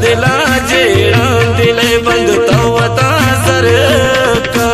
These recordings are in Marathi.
दर्दला जेड़ा दिले बंद तवता सरका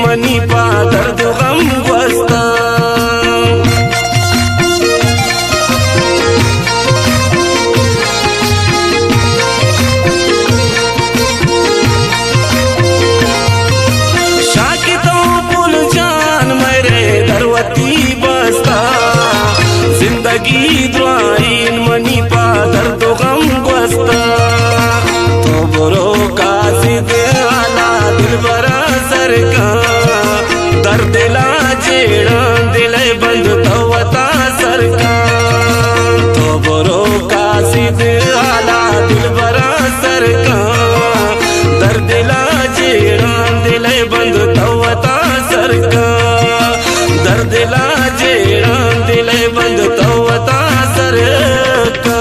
मनी पा दर्द गम वस्ता शाकितों पुल जान मेरे दरवती बस्ता जिंदगी द्वाइन मनी पा दर्द गम वस्ता तो बरो कासिद आला दिल बरा सरका दर्दला जेड़ा दिले बंद तवता सरका तो बरो कासिद आला दिल बरा सरका दर्दला जेड़ा दिले बंद तवता सरका दर्दला जेड़ा दिले बंद तवता सरका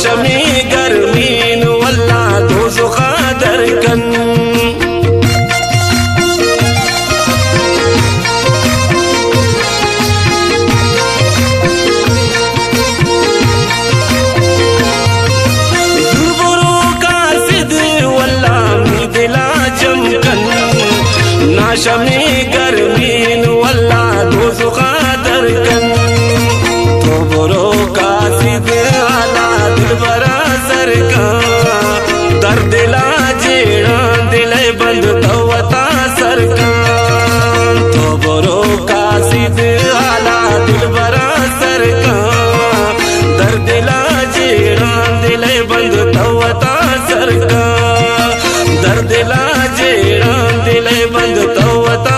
शमी गर्मीन वल्ला तो सुखा दरकन जुबरो का सिद वल्ला दिला जमकन ना शमी गर्मीन वल्ला तो सुखा दरकन तो बरो का सिद बरा सरका दर्दला जेड़ा दिले बंद तवता सरका तो बरो कासिद आला दिल बरा सरका दर्दला जेड़ा दिले बंद तवता सरका दर्दला जेड़ा दिले बंद तवता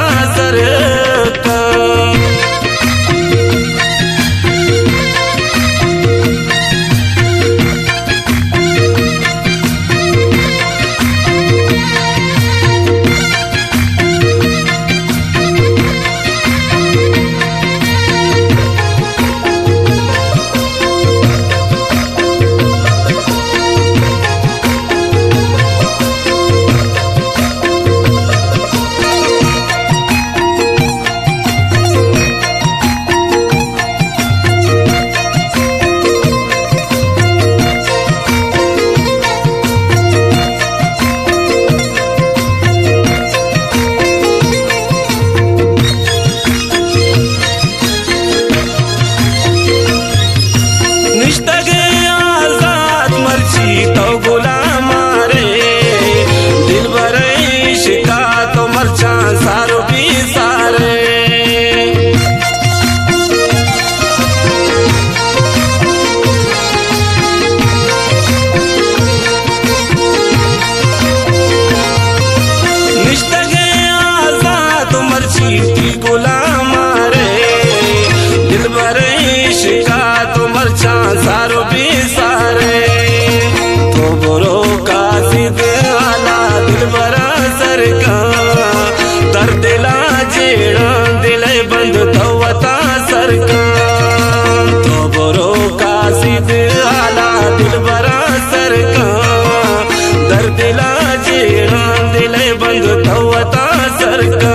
दिलबर इश्का तो मरचा सारो भी सारे तो बोरो कासिद आला दिलबर सरकार दर्द ला जेड़ा दिल बंद तवता सरकार तो बोरो कासिद आला दिलबर सरकार दर्द ला जेड़ा दिल बंद तवता सरकार